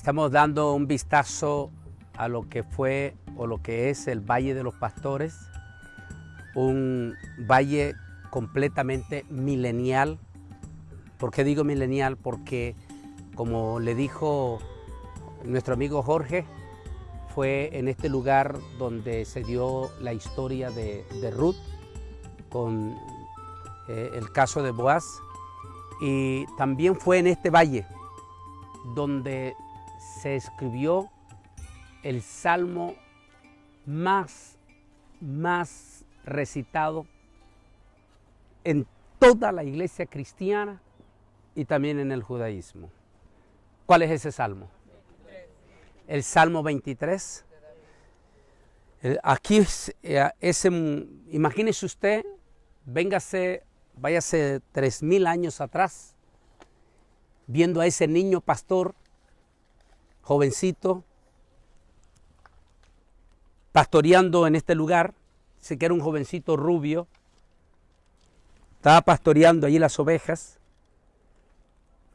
Estamos dando un vistazo a lo que fue o lo que es el Valle de los Pastores, un valle completamente milenial. ¿Por qué digo milenial? Porque, como le dijo nuestro amigo Jorge, fue en este lugar donde se dio la historia de Ruth con el caso de Boaz, y también fue en este valle donde se escribió el salmo más recitado en toda la iglesia cristiana y también en el judaísmo. ¿Cuál es ese salmo? El Salmo 23. Aquí imagínese usted, váyase 3000 años atrás, viendo a ese niño pastor, jovencito, pastoreando en este lugar. Dice que era un jovencito rubio, estaba pastoreando allí las ovejas,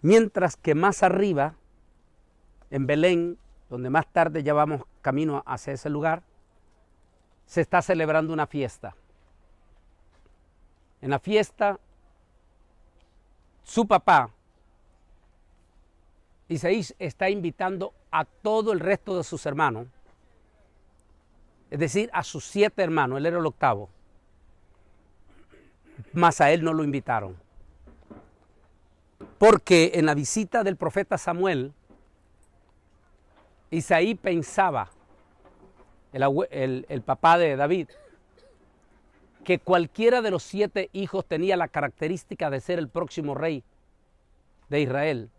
mientras que más arriba, en Belén, donde más tarde ya vamos camino hacia ese lugar, se está celebrando una fiesta. En la fiesta, su papá, Isaí, está invitando a todo el resto de sus hermanos, es decir, a sus 7 hermanos, él era el octavo, mas a él no lo invitaron. Porque en la visita del profeta Samuel, Isaí pensaba, el papá de David, que cualquiera de los 7 hijos tenía la característica de ser el próximo rey de Israel,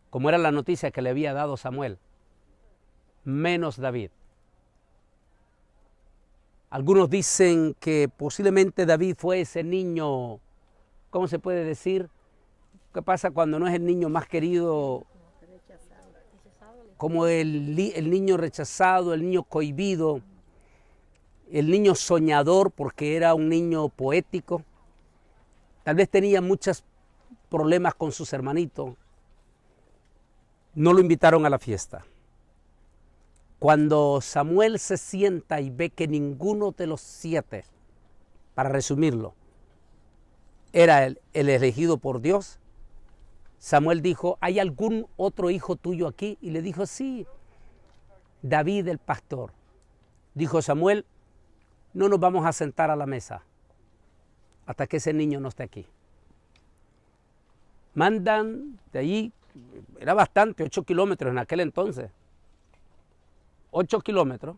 como era la noticia que le había dado Samuel, menos David. Algunos dicen que posiblemente David fue ese niño, ¿cómo se puede decir? ¿Qué pasa cuando no es el niño más querido? Como el niño rechazado, el niño cohibido, el niño soñador, porque era un niño poético. Tal vez tenía muchos problemas con sus hermanitos. No lo invitaron a la fiesta. Cuando Samuel se sienta y ve que ninguno de los 7, para resumirlo, era el elegido por Dios, Samuel dijo: ¿hay algún otro hijo tuyo aquí? Y le dijo: sí, David el pastor. Dijo Samuel: no nos vamos a sentar a la mesa hasta que ese niño no esté aquí. Mandan de allí, era bastante, 8 kilómetros en aquel entonces, 8 kilómetros,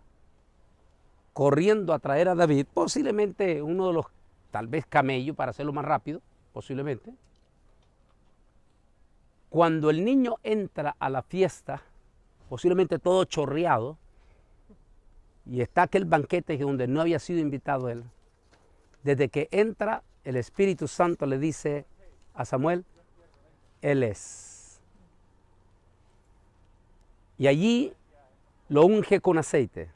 corriendo a traer a David, posiblemente uno de los, tal vez camello para hacerlo más rápido, posiblemente. Cuando el niño entra a la fiesta, posiblemente todo chorreado, y está aquel banquete donde no había sido invitado él, desde que entra, el Espíritu Santo le dice a Samuel: Él es. Y allí lo unge con aceite.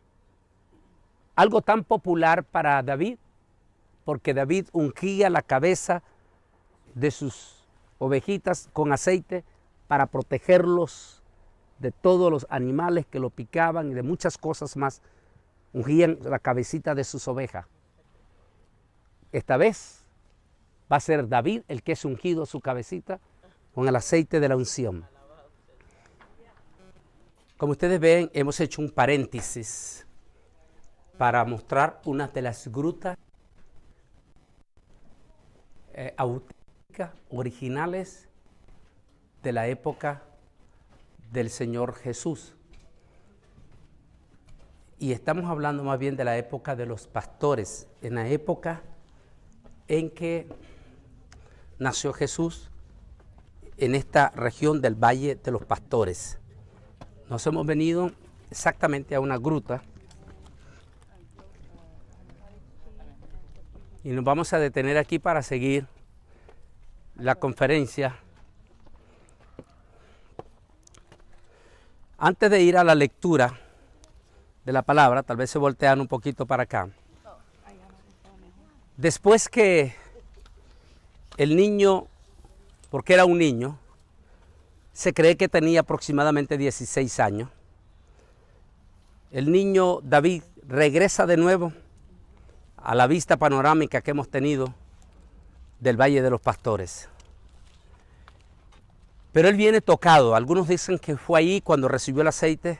Algo tan popular para David, porque David ungía la cabeza de sus ovejitas con aceite para protegerlos de todos los animales que lo picaban y de muchas cosas más. Ungían la cabecita de sus ovejas. Esta vez va a ser David el que es ungido su cabecita con el aceite de la unción. Como ustedes ven, hemos hecho un paréntesis para mostrar una de las grutas auténticas, originales de la época del Señor Jesús. Y estamos hablando más bien de la época de los pastores, en la época en que nació Jesús, en esta región del Valle de los Pastores. Nos hemos venido exactamente a una gruta y nos vamos a detener aquí para seguir la conferencia. Antes de ir a la lectura de la palabra, tal vez se voltean un poquito para acá. Después que el niño, porque era un niño, Se cree que tenía aproximadamente 16 años. El niño David regresa de nuevo a la vista panorámica que hemos tenido del Valle de los Pastores. Pero él viene tocado. Algunos dicen que fue ahí cuando recibió el aceite,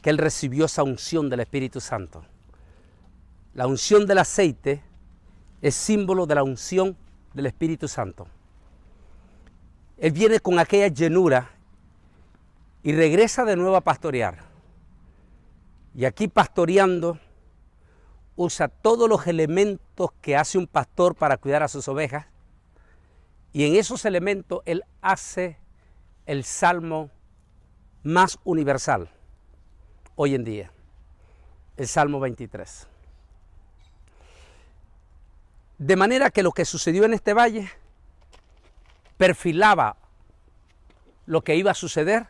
que él recibió esa unción del Espíritu Santo. La unción del aceite es símbolo de la unción del Espíritu Santo. Él viene con aquella llenura y regresa de nuevo a pastorear. Y aquí pastoreando usa todos los elementos que hace un pastor para cuidar a sus ovejas. Y en esos elementos él hace el salmo más universal hoy en día, el Salmo 23. De manera que lo que sucedió en este valle perfilaba lo que iba a suceder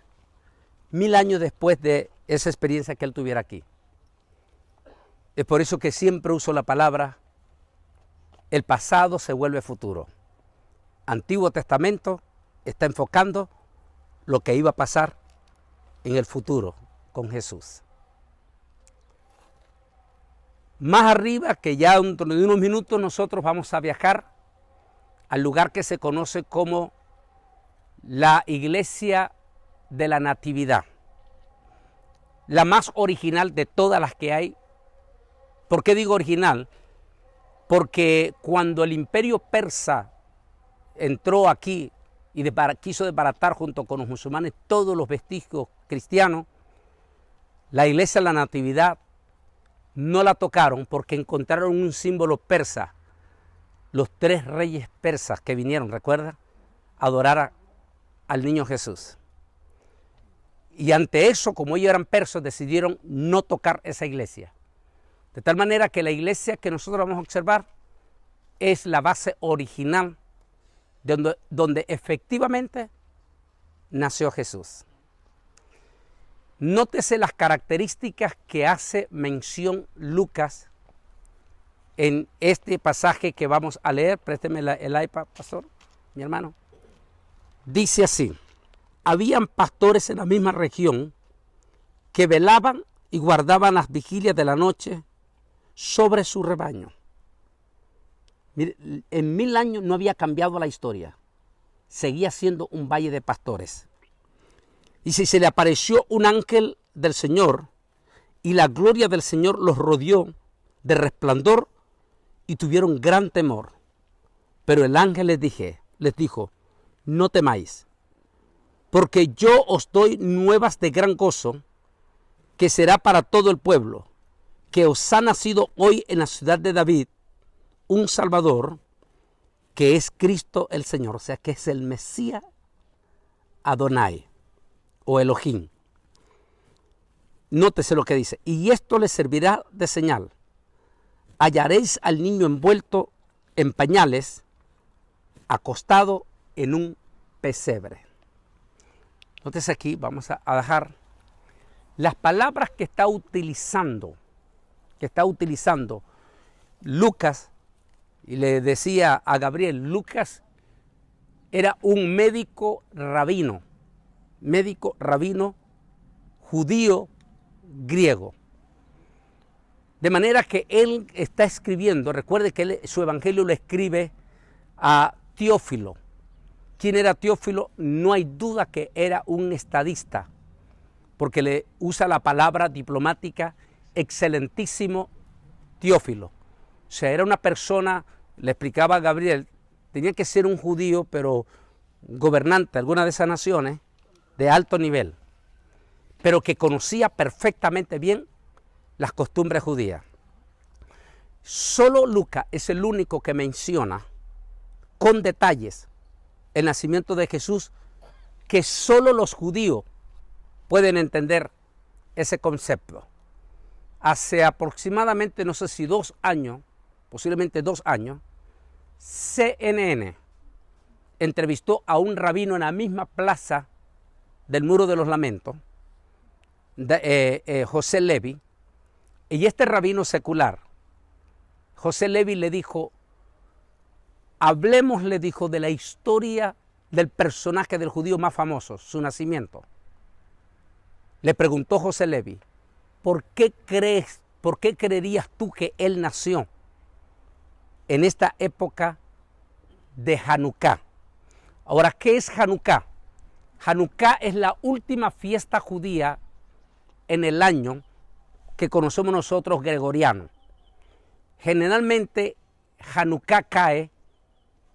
1000 años después de esa experiencia que él tuviera aquí. Es por eso que siempre uso la palabra, el pasado se vuelve futuro. Antiguo Testamento está enfocando lo que iba a pasar en el futuro con Jesús. Más arriba, que ya dentro de unos minutos nosotros vamos a viajar al lugar que se conoce como la Iglesia de la Natividad, la más original de todas las que hay. ¿Por qué digo original? Porque cuando el imperio persa entró aquí y quiso desbaratar junto con los musulmanes todos los vestigios cristianos, la Iglesia de la Natividad no la tocaron porque encontraron un símbolo persa. Los 3 reyes persas que vinieron, ¿recuerda?, a adorar al niño Jesús. Y ante eso, como ellos eran persas, decidieron no tocar esa iglesia. De tal manera que la iglesia que nosotros vamos a observar es la base original donde efectivamente nació Jesús. Nótese las características que hace mención Lucas en este pasaje que vamos a leer. Présteme el iPad, pastor, mi hermano. Dice así: habían pastores en la misma región que velaban y guardaban las vigilias de la noche sobre su rebaño. Mire, en 1000 años no había cambiado la historia. Seguía siendo un valle de pastores. Y si se le apareció un ángel del Señor y la gloria del Señor los rodeó de resplandor y tuvieron gran temor. Pero el ángel les dijo, no temáis, porque yo os doy nuevas de gran gozo, que será para todo el pueblo, que os ha nacido hoy en la ciudad de David un Salvador, que es Cristo el Señor, o sea, que es el Mesías Adonai o Elohim. Nótese lo que dice: y esto les servirá de señal. Hallaréis al niño envuelto en pañales, acostado en un pesebre. Nótese aquí, vamos a dejar las palabras que está utilizando Lucas. Y le decía a Gabriel, Lucas era un médico rabino judío griego. De manera que él está escribiendo, recuerde que su evangelio lo escribe a Teófilo. ¿Quién era Teófilo? No hay duda que era un estadista, porque le usa la palabra diplomática excelentísimo Teófilo. O sea, era una persona, le explicaba a Gabriel, tenía que ser un judío, pero gobernante de alguna de esas naciones, de alto nivel, pero que conocía perfectamente bien las costumbres judías. Solo Lucas es el único que menciona con detalles el nacimiento de Jesús, que solo los judíos pueden entender ese concepto. Hace aproximadamente, no sé si 2 años, posiblemente 2 años, CNN entrevistó a un rabino en la misma plaza del Muro de los Lamentos, José Levi, y este rabino secular, José Levi, le dijo, hablemos, le dijo, de la historia del personaje del judío más famoso, su nacimiento. Le preguntó José Levi, ¿por qué creerías tú que él nació en esta época de Hanukkah? Ahora, ¿qué es Hanukkah? Hanukkah es la última fiesta judía en el año que conocemos nosotros gregoriano. Generalmente Hanukkah cae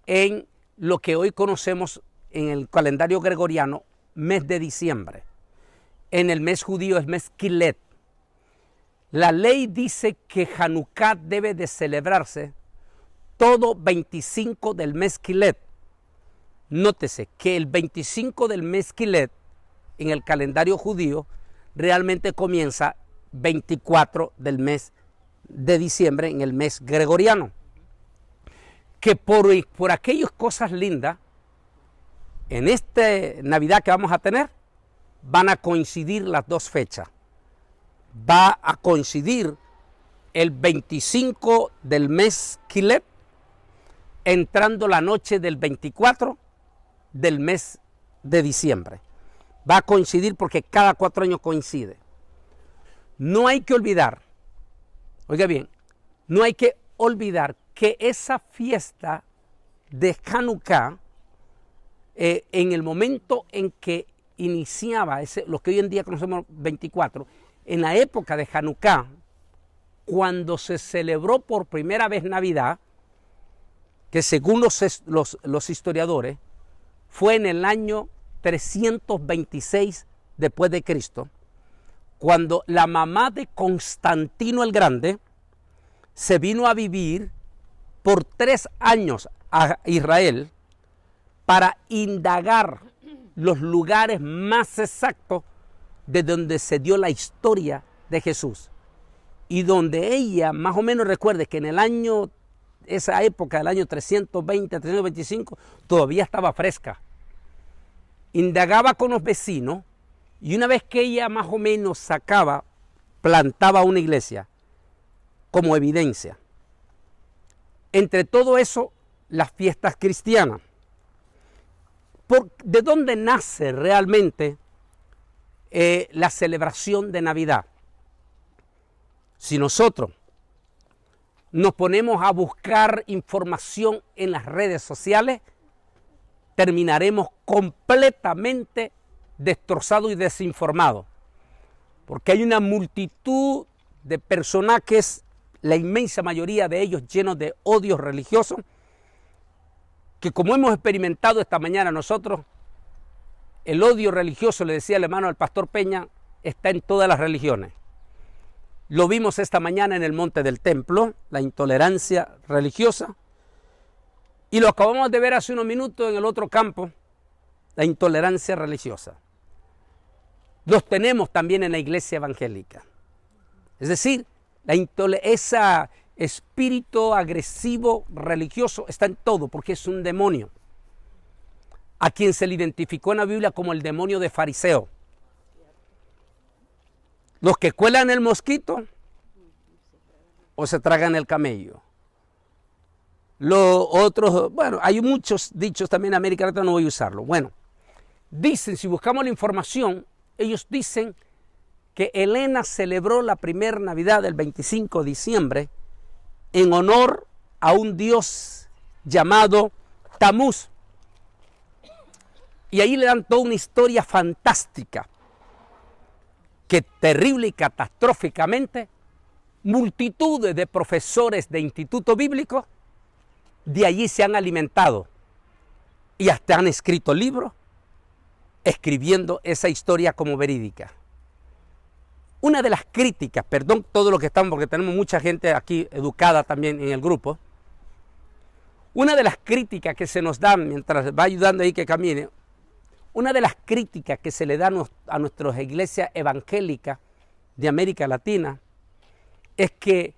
en lo que hoy conocemos en el calendario gregoriano, mes de diciembre. En el mes judío es mes Kilet. La ley dice que Hanukkah debe de celebrarse todo 25 del mes Kilet. Nótese que el 25 del mes Kilet en el calendario judío realmente comienza 24 del mes de diciembre en el mes gregoriano. Que por aquellas cosas lindas, en esta Navidad que vamos a tener, van a coincidir las dos fechas. Va a coincidir el 25 del mes Kilet, entrando la noche del 24 del mes de diciembre. Va a coincidir porque cada 4 años coincide. No hay que olvidar, oiga bien, no hay que olvidar que esa fiesta de Hanukkah, en el momento en que iniciaba lo que hoy en día conocemos 24, en la época de Hanukkah, cuando se celebró por primera vez Navidad, que según los historiadores, fue en el año 326 después de Cristo, cuando la mamá de Constantino el Grande se vino a vivir por 3 años a Israel para indagar los lugares más exactos de donde se dio la historia de Jesús. Y donde ella, más o menos, recuerde que en el año, esa época del año 320, 325, todavía estaba fresca. Indagaba con los vecinos y una vez que ella más o menos plantaba una iglesia como evidencia. Entre todo eso, las fiestas cristianas. ¿De dónde nace realmente la celebración de Navidad? Si nosotros nos ponemos a buscar información en las redes sociales, terminaremos completamente destrozados y desinformados. Porque hay una multitud de personajes, la inmensa mayoría de ellos llenos de odio religioso, que como hemos experimentado esta mañana nosotros, el odio religioso, le decía el hermano al pastor Peña, está en todas las religiones. Lo vimos esta mañana en el Monte del Templo, la intolerancia religiosa, y lo acabamos de ver hace unos minutos en el otro campo, la intolerancia religiosa. Los tenemos también en la iglesia evangélica. Es decir, ese espíritu agresivo religioso está en todo, porque es un demonio, a quien se le identificó en la Biblia como el demonio de fariseo. Los que cuelan el mosquito o se tragan el camello. Los otros, bueno, hay muchos dichos también en América Latina, no voy a usarlo. Bueno, dicen, si buscamos la información, ellos dicen que Helena celebró la primera Navidad del 25 de diciembre en honor a un dios llamado Tamuz. Y ahí le dan toda una historia fantástica, que terrible y catastróficamente multitudes de profesores de instituto bíblico de allí se han alimentado y hasta han escrito libros escribiendo esa historia como verídica. Una de las críticas, perdón todo lo que estamos, porque tenemos mucha gente aquí educada también en el grupo, una de las críticas que se nos dan mientras va ayudando ahí que camine, una de las críticas que se le dan a nuestras iglesias evangélicas de América Latina es que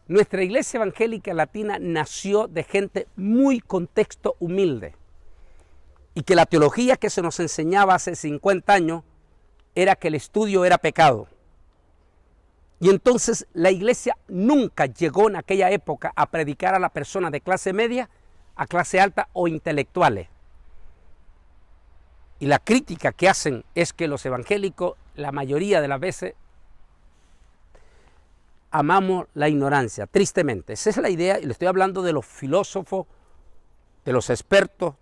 nuestra iglesia evangélica latina nació de gente muy contexto humilde y que la teología que se nos enseñaba hace 50 años era que el estudio era pecado. Y entonces la iglesia nunca llegó en aquella época a predicar a la persona de clase media, a clase alta o intelectuales. Y la crítica que hacen es que los evangélicos, la mayoría de las veces, amamos la ignorancia, tristemente. Esa es la idea, y le estoy hablando de los filósofos, de los expertos,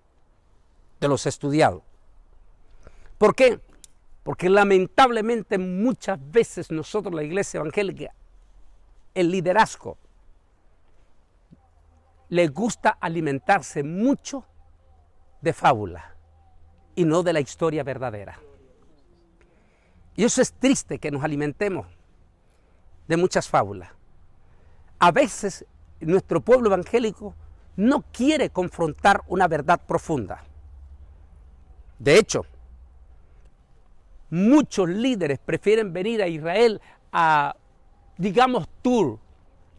de los estudiados. ¿Por qué? Porque lamentablemente muchas veces nosotros, la iglesia evangélica, el liderazgo, les gusta alimentarse mucho de fábula y no de la historia verdadera. Y eso es triste, que nos alimentemos de muchas fábulas. A veces nuestro pueblo evangélico no quiere confrontar una verdad profunda. De hecho, muchos líderes prefieren venir a Israel a, digamos, tour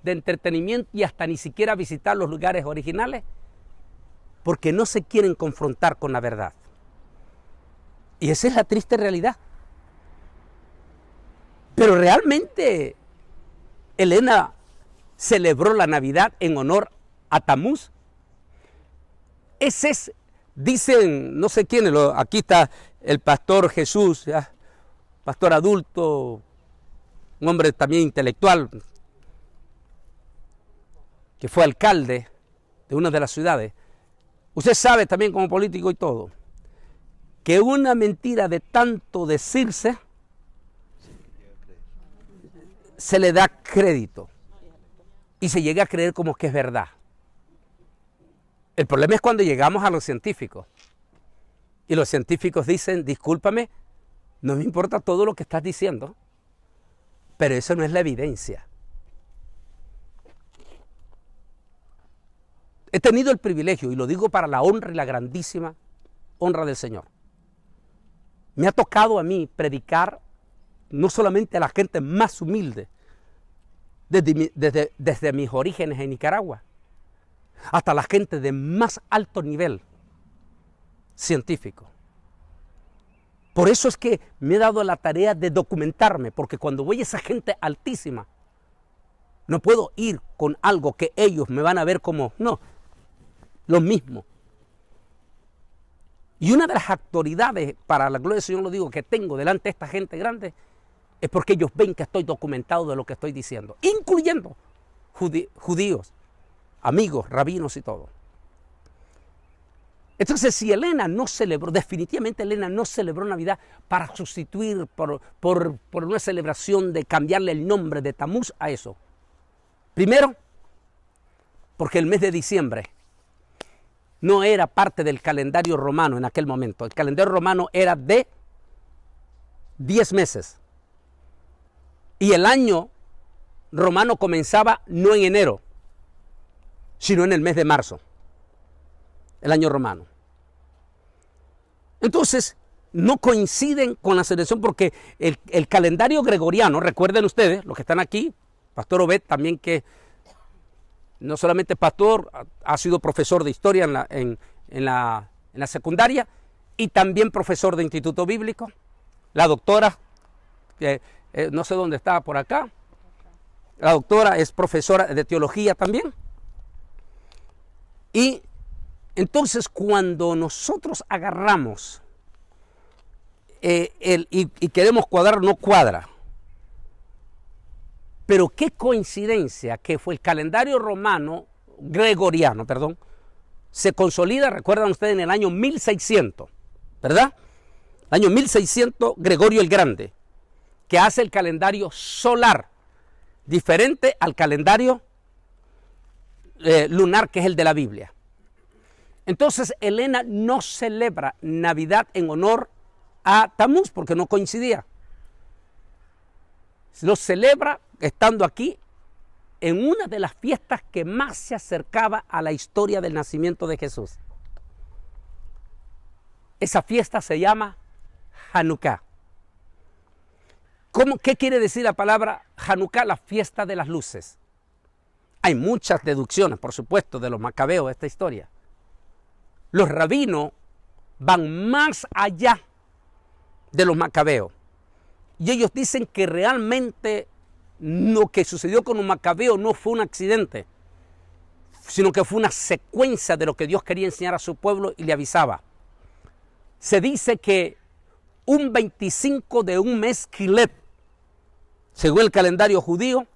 de entretenimiento y hasta ni siquiera visitar los lugares originales, porque no se quieren confrontar con la verdad. Y esa es la triste realidad. Pero realmente Elena celebró la Navidad en honor a Tamuz. Ese es, dicen, no sé quiénes, aquí está el pastor Jesús, ¿ya? Pastor adulto, un hombre también intelectual, que fue alcalde de una de las ciudades. Usted sabe también, como político y todo, que una mentira de tanto decirse se le da crédito y se llega a creer como que es verdad. El problema es cuando llegamos a los científicos y los científicos dicen: discúlpame, no me importa todo lo que estás diciendo, pero eso no es la evidencia. He tenido el privilegio, y lo digo para la honra y la grandísima honra del Señor. Me ha tocado a mí predicar no solamente a la gente más humilde, desde mis orígenes en Nicaragua, hasta la gente de más alto nivel científico. Por eso es que me he dado la tarea de documentarme, porque cuando voy a esa gente altísima, no puedo ir con algo que ellos me van a ver como, no, lo mismo. Y una de las autoridades, para la gloria del Señor lo digo, que tengo delante de esta gente grande, es porque ellos ven que estoy documentado de lo que estoy diciendo, incluyendo judíos, amigos, rabinos y todo. Entonces, si Elena no celebró, definitivamente Elena no celebró Navidad para sustituir por una celebración de cambiarle el nombre de Tamuz a eso. Primero, porque el mes de diciembre no era parte del calendario romano en aquel momento. El calendario romano era de 10 meses. Y el año romano comenzaba no en enero, sino en el mes de marzo. El año romano. Entonces, no coinciden con la celebración porque el calendario gregoriano, recuerden ustedes, los que están aquí, Pastor Obed también, que no solamente pastor, ha sido profesor de historia en la secundaria y también profesor de instituto bíblico. La doctora, que no sé dónde está por acá, la doctora es profesora de teología también. Y entonces cuando nosotros agarramos y queremos cuadrar, no cuadra. Pero qué coincidencia que fue el calendario gregoriano, se consolida, recuerdan ustedes, en el año 1600, ¿verdad? El año 1600, Gregorio el Grande, que hace el calendario solar, diferente al calendario lunar, que es el de la Biblia. Entonces, Elena no celebra Navidad en honor a Tamuz, porque no coincidía. Lo celebra estando aquí en una de las fiestas que más se acercaba a la historia del nacimiento de Jesús. Esa fiesta se llama Hanukkah. ¿Qué quiere decir la palabra Hanukkah? La fiesta de las luces. Hay muchas deducciones, por supuesto, de los macabeos de esta historia. Los rabinos van más allá de los macabeos. Y ellos dicen que realmente lo que sucedió con los macabeos no fue un accidente, sino que fue una secuencia de lo que Dios quería enseñar a su pueblo y le avisaba. se dice que un 25 de un mes Kislev, según el calendario judío,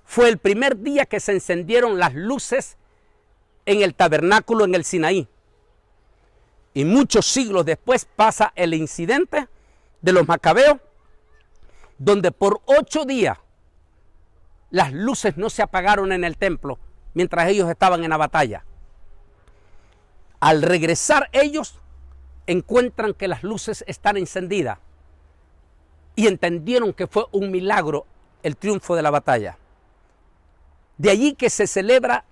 fue el primer día que se encendieron las luces en el tabernáculo en el Sinaí. Y muchos siglos después pasa el incidente de los macabeos, donde por 8 días las luces no se apagaron en el templo mientras ellos estaban en la batalla. Al regresar ellos encuentran que las luces están encendidas y entendieron que fue un milagro el triunfo de la batalla. De allí que se celebra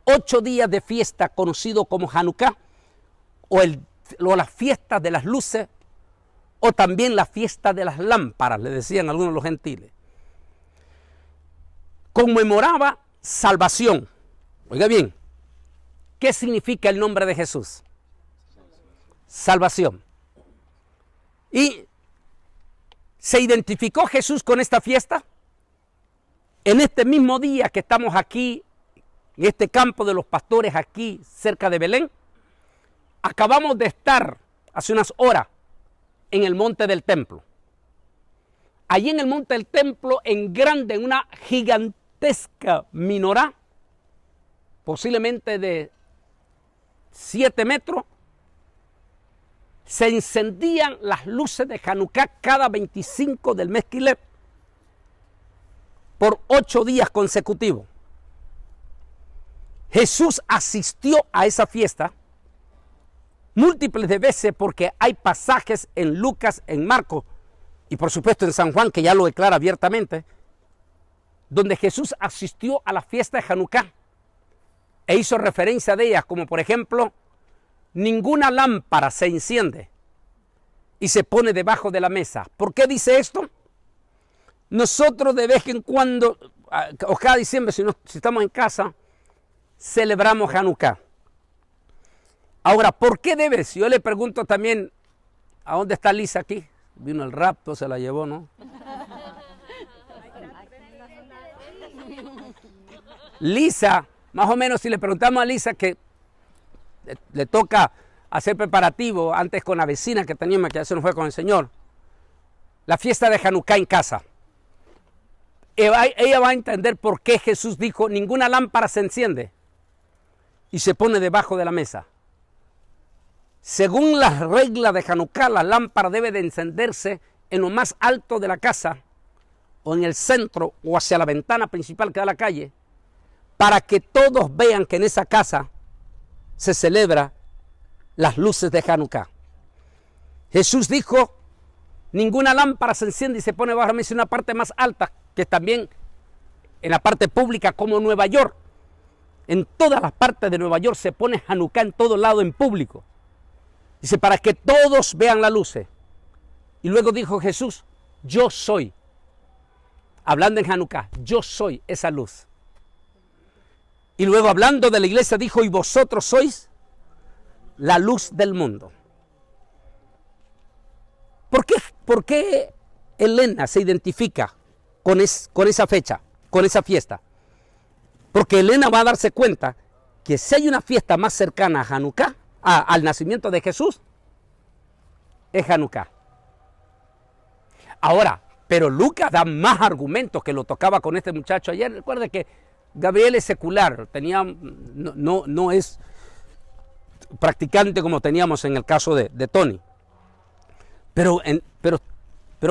8 días de fiesta conocido como Hanukkah o la fiesta de las luces o también la fiesta de las lámparas, le decían algunos de los gentiles. Conmemoraba salvación. Oiga bien, ¿qué significa el nombre de Jesús? Salvación. Y se identificó Jesús con esta fiesta en este mismo día que estamos aquí, en este campo de los pastores aquí cerca de Belén. Acabamos de estar hace unas horas en el monte del templo. Allí en el monte del templo, en grande, en una gigantesca menorá, posiblemente de 7 metros, se encendían las luces de Hanukkah cada 25 del mes Kislev por 8 días consecutivos. Jesús asistió a esa fiesta múltiples de veces porque hay pasajes en Lucas, en Marcos y por supuesto en San Juan, que ya lo declara abiertamente, donde Jesús asistió a la fiesta de Hanukkah e hizo referencia de ellas, como por ejemplo, ninguna lámpara se enciende y se pone debajo de la mesa. ¿Por qué dice esto? Nosotros de vez en cuando, o cada diciembre, si estamos en casa, celebramos Hanukkah. Ahora, ¿por qué debes? Yo le pregunto también, ¿a dónde está Lisa aquí? Vino el rapto, se la llevó, ¿no? Lisa, más o menos si le preguntamos a Lisa que le toca hacer preparativo antes con la vecina que teníamos, que ya se nos fue con el Señor, la fiesta de Hanukkah en casa. Ella va a entender por qué Jesús dijo, ninguna lámpara se enciende y se pone debajo de la mesa. Según las reglas de Hanukkah, la lámpara debe de encenderse en lo más alto de la casa o en el centro o hacia la ventana principal que da a la calle, para que todos vean que en esa casa se celebra las luces de Hanukkah. Jesús dijo, ninguna lámpara se enciende y se pone bajo la mesa en una parte más alta, que también en la parte pública como Nueva York. En todas las partes de Nueva York se pone Hanukkah en todo lado en público. Dice, para que todos vean las luces. Y luego dijo Jesús, yo soy, hablando en Hanukkah, yo soy esa luz. Y luego hablando de la iglesia dijo, y vosotros sois la luz del mundo. ¿Por qué Elena se identifica con esa fecha, con esa fiesta? Porque Elena va a darse cuenta que si hay una fiesta más cercana a Hanukkah, al nacimiento de Jesús, es Hanukkah. Ahora, pero Lucas da más argumentos, que lo tocaba con este muchacho ayer. Recuerde que Gabriel es secular, no es practicante como teníamos en el caso de Tony, pero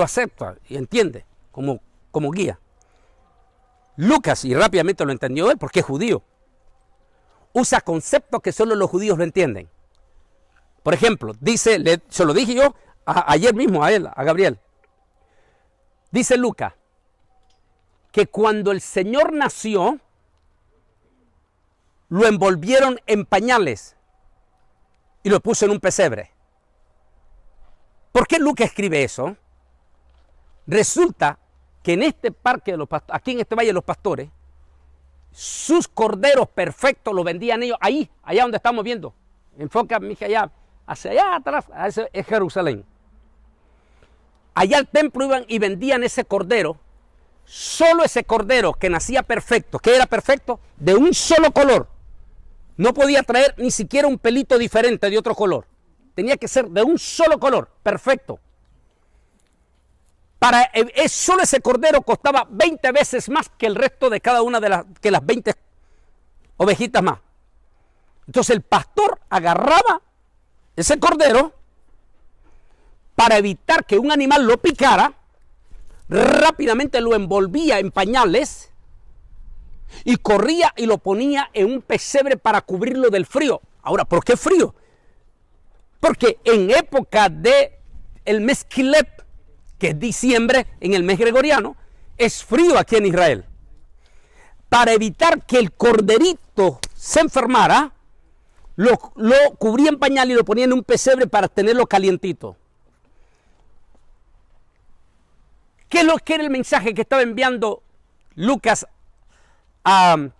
acepta y entiende como guía. Lucas, y rápidamente lo entendió él porque es judío, usa conceptos que solo los judíos lo entienden. Por ejemplo, dice, se lo dije yo ayer mismo a él, a Gabriel. Dice Lucas que cuando el Señor nació, lo envolvieron en pañales y lo puso en un pesebre. ¿Por qué Lucas escribe eso? Resulta que en este parque de los pastores, aquí en este Valle de los Pastores, sus corderos perfectos los vendían ellos ahí, allá donde estamos viendo. Enfoca, mija, allá, hacia allá atrás, ese es Jerusalén. Allá al templo iban y vendían ese cordero, solo ese cordero que nacía perfecto, que era perfecto, de un solo color. No podía traer ni siquiera un pelito diferente de otro color. tenía que ser de un solo color, perfecto. Solo ese cordero costaba 20 veces más que el resto de cada una de las 20 ovejitas más. Entonces el pastor agarraba ese cordero para evitar que un animal lo picara, rápidamente lo envolvía en pañales y corría y lo ponía en un pesebre para cubrirlo del frío. Ahora, ¿por qué frío? Porque en época de el mes Kislev, que es diciembre en el mes gregoriano, es frío aquí en Israel. Para evitar que el corderito se enfermara, lo cubría en pañal y lo ponía en un pesebre para tenerlo calientito. ¿Qué es lo que era el mensaje que estaba enviando Lucas al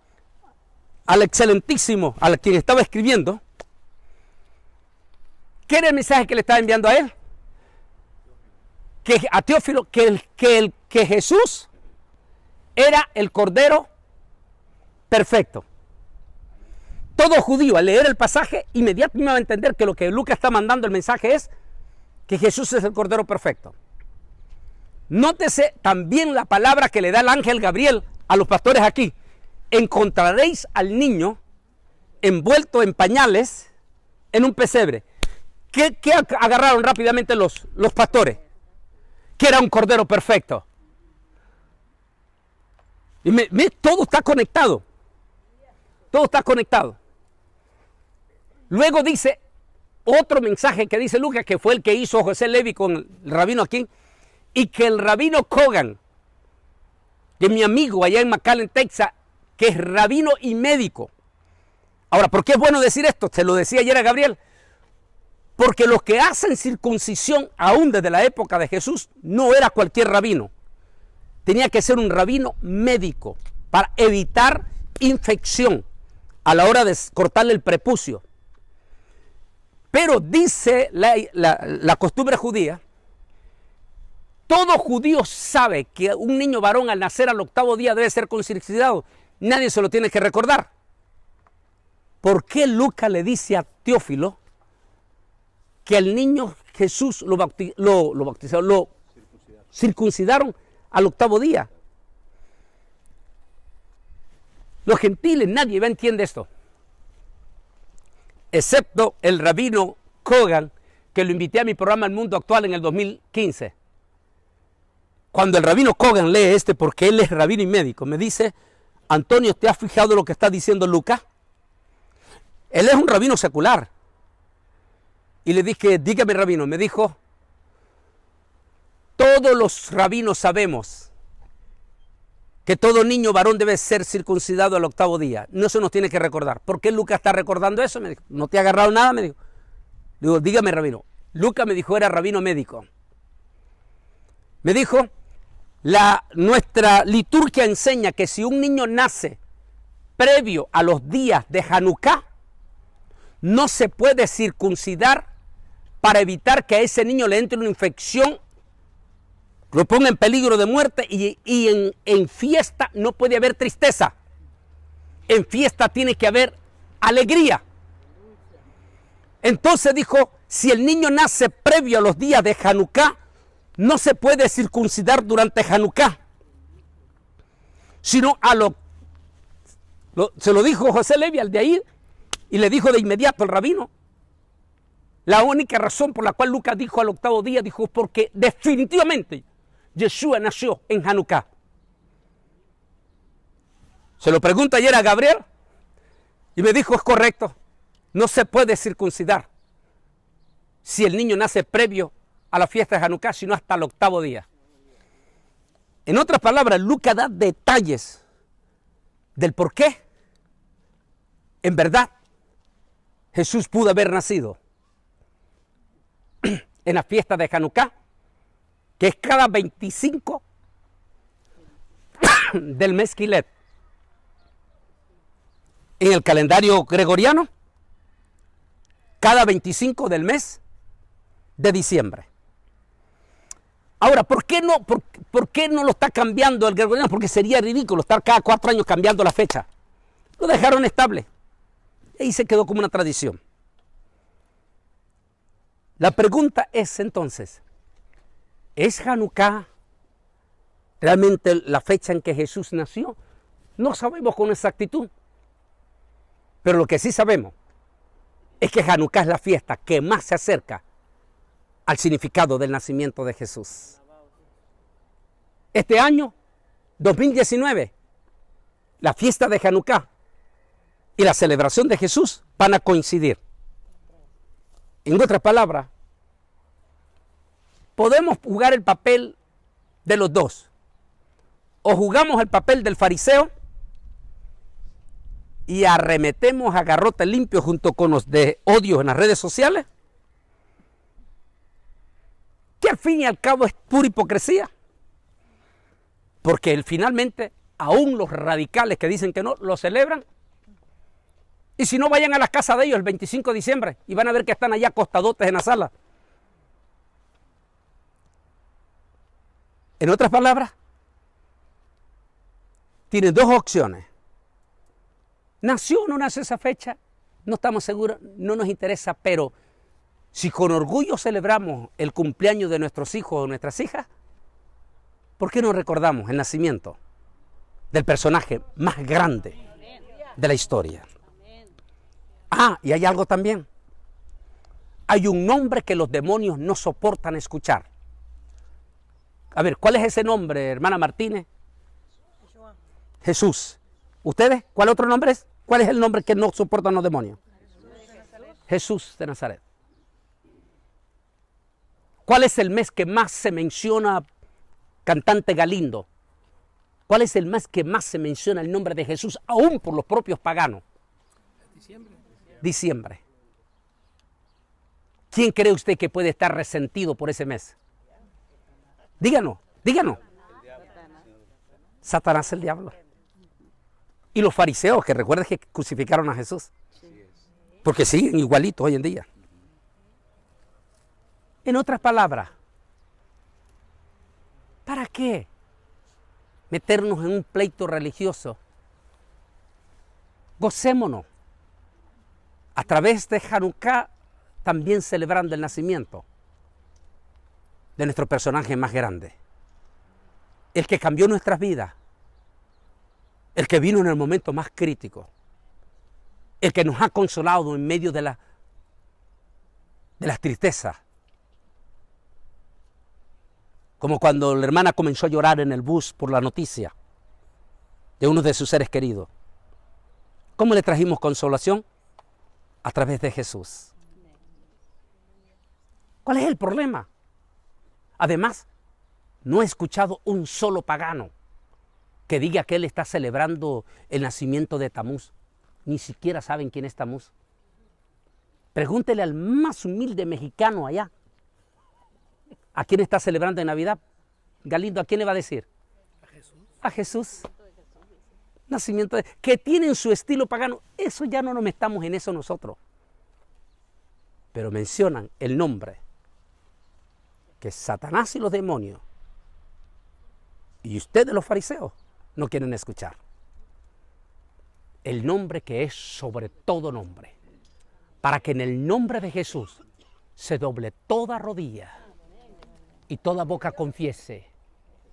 excelentísimo, a quien estaba escribiendo? ¿Qué era el mensaje que le estaba enviando a él? A Teófilo, que Jesús era el Cordero perfecto. Todo judío al leer el pasaje inmediatamente va a entender que lo que Lucas está mandando el mensaje es que Jesús es el Cordero perfecto. Nótese también la palabra que le da el ángel Gabriel a los pastores aquí. Encontraréis al niño envuelto en pañales en un pesebre. ¿Qué agarraron rápidamente los pastores? Que era un cordero perfecto. Y todo está conectado. Todo está conectado. Luego dice otro mensaje que dice Lucas, que fue el que hizo José Levi con el rabino aquí, y que el rabino Kogan, de mi amigo allá en McAllen, Texas, que es rabino y médico. Ahora, ¿por qué es bueno decir esto? Se lo decía ayer a Gabriel. Porque los que hacen circuncisión, aún desde la época de Jesús, no era cualquier rabino. Tenía que ser un rabino médico para evitar infección a la hora de cortarle el prepucio. Pero dice la costumbre judía, todo judío sabe que un niño varón al nacer al 8º día debe ser circuncidado. Nadie se lo tiene que recordar. ¿Por qué Lucas le dice a Teófilo que al niño Jesús lo circuncidaron al 8º día? Los gentiles, nadie entiende esto, excepto el rabino Kogan, que lo invité a mi programa El Mundo Actual en el 2015. Cuando el rabino Kogan lee porque él es rabino y médico, me dice: Antonio, ¿te has fijado lo que está diciendo Lucas? Él es un rabino secular. Y le dije: dígame, rabino. Me dijo: todos los rabinos sabemos que todo niño varón debe ser circuncidado al 8º día. No se nos tiene que recordar. ¿Por qué Lucas está recordando eso? Me dijo: ¿no te ha agarrado nada? Me dijo. Digo: dígame, rabino. Lucas me dijo, era rabino médico. Me dijo: nuestra liturgia enseña que si un niño nace previo a los días de Hanukkah, no se puede circuncidar para evitar que a ese niño le entre una infección, lo ponga en peligro de muerte, y en fiesta no puede haber tristeza. En fiesta tiene que haber alegría. Entonces dijo, si el niño nace previo a los días de Hanukkah, no se puede circuncidar durante Hanukkah, sino se lo dijo José Levi al de ahí, y le dijo de inmediato al rabino. La única razón por la cual Lucas dijo al 8º día, dijo, porque definitivamente Yeshua nació en Hanukkah. Se lo pregunto ayer a Gabriel y me dijo, es correcto, no se puede circuncidar si el niño nace previo a la fiesta de Hanukkah, sino hasta el 8º día. En otras palabras, Lucas da detalles del por qué, en verdad, Jesús pudo haber nacido en la fiesta de Hanukkah, que es cada 25 del mes Kislev. En el calendario gregoriano, cada 25 del mes de diciembre. Ahora, ¿por qué no lo está cambiando el gregoriano? Porque sería ridículo estar cada 4 años cambiando la fecha. Lo dejaron estable. Y ahí se quedó como una tradición. La pregunta es entonces, ¿es Hanukkah realmente la fecha en que Jesús nació? No sabemos con exactitud. Pero lo que sí sabemos es que Hanukkah es la fiesta que más se acerca al significado del nacimiento de Jesús. Este año, 2019, la fiesta de Hanukkah y la celebración de Jesús van a coincidir. En otras palabras, podemos jugar el papel de los dos. O jugamos el papel del fariseo y arremetemos a garrote limpio junto con los de odio en las redes sociales, que al fin y al cabo es pura hipocresía. Porque finalmente, aún los radicales que dicen que no, lo celebran. Y si no, vayan a la casa de ellos el 25 de diciembre y van a ver que están allá acostadotes en la sala. En otras palabras, tienen dos opciones. ¿Nació o no nació esa fecha? No estamos seguros, no nos interesa, pero si con orgullo celebramos el cumpleaños de nuestros hijos o nuestras hijas, ¿por qué no recordamos el nacimiento del personaje más grande de la historia? Ah, y hay algo también. Hay un nombre que los demonios no soportan escuchar. A ver, ¿cuál es ese nombre, hermana Martínez? Jesús. ¿Ustedes? ¿Cuál otro nombre es? ¿Cuál es el nombre que no soportan los demonios? Jesús de Nazaret. ¿Cuál es el mes que más se menciona, cantante Galindo? ¿Cuál es el mes que más se menciona el nombre de Jesús, aún por los propios paganos? Diciembre. ¿Quién cree usted que puede estar resentido por ese mes? Díganos, díganos. Satanás, el diablo. Y los fariseos, que recuerden que crucificaron a Jesús. Porque siguen igualitos hoy en día. En otras palabras, ¿para qué meternos en un pleito religioso? Gocémonos. A través de Hanukkah también celebrando el nacimiento de nuestro personaje más grande. El que cambió nuestras vidas. El que vino en el momento más crítico. El que nos ha consolado en medio de las tristezas. Como cuando la hermana comenzó a llorar en el bus por la noticia de uno de sus seres queridos. ¿Cómo le trajimos consolación? A través de Jesús. ¿Cuál es el problema? Además, no he escuchado un solo pagano que diga que él está celebrando el nacimiento de Tamuz. Ni siquiera saben quién es Tamuz. Pregúntele al más humilde mexicano allá. ¿A quién está celebrando en Navidad? Galindo, ¿a quién le va a decir? A Jesús. A Jesús. Nacimiento de... que tienen su estilo pagano. Eso ya no nos metamos en eso nosotros. Pero mencionan el nombre que Satanás y los demonios y ustedes los fariseos no quieren escuchar. El nombre que es sobre todo nombre. Para que en el nombre de Jesús se doble toda rodilla y toda boca confiese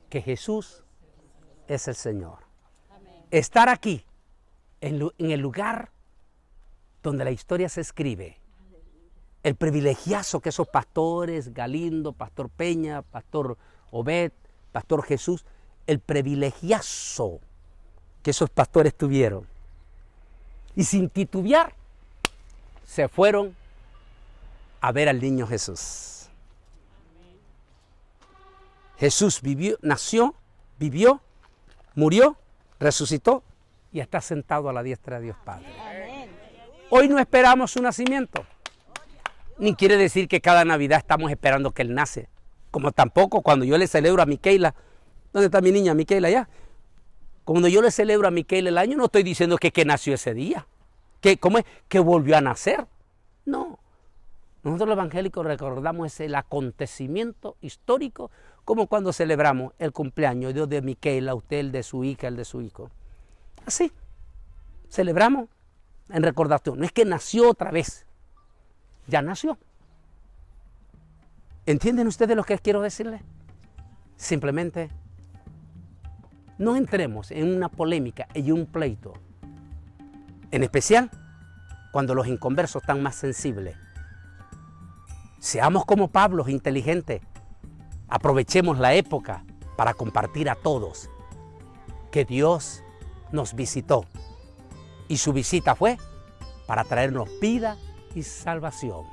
que Jesús es el Señor. Estar aquí, en el lugar donde la historia se escribe, el privilegiazo que esos pastores, Galindo, Pastor Peña, Pastor Obed, Pastor Jesús, el privilegiazo que esos pastores tuvieron. Y sin titubear, se fueron a ver al niño Jesús. Jesús vivió, nació, vivió, murió, resucitó y está sentado a la diestra de Dios Padre. Hoy no esperamos su nacimiento. Ni quiere decir que cada Navidad estamos esperando que Él nace. Como tampoco cuando yo le celebro a Miquela. ¿Dónde está mi niña Miquela allá? Cuando yo le celebro a Miquela el año, no estoy diciendo que nació ese día. ¿Cómo es? Que volvió a nacer. No. Nosotros los evangélicos recordamos el acontecimiento histórico, como cuando celebramos el cumpleaños Dios de Miquela, usted el de su hija, el de su hijo. Así. Celebramos en recordación. No es que nació otra vez. Ya nació. ¿Entienden ustedes lo que quiero decirles? Simplemente no entremos en una polémica y un pleito, en especial cuando los inconversos están más sensibles. Seamos como Pablo, inteligentes. Aprovechemos la época para compartir a todos que Dios nos visitó y su visita fue para traernos vida y salvación.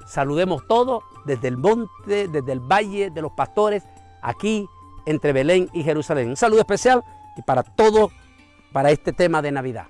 Saludemos todos desde el monte, desde el valle de los pastores, aquí entre Belén y Jerusalén. Un saludo especial y para todo, para este tema de Navidad.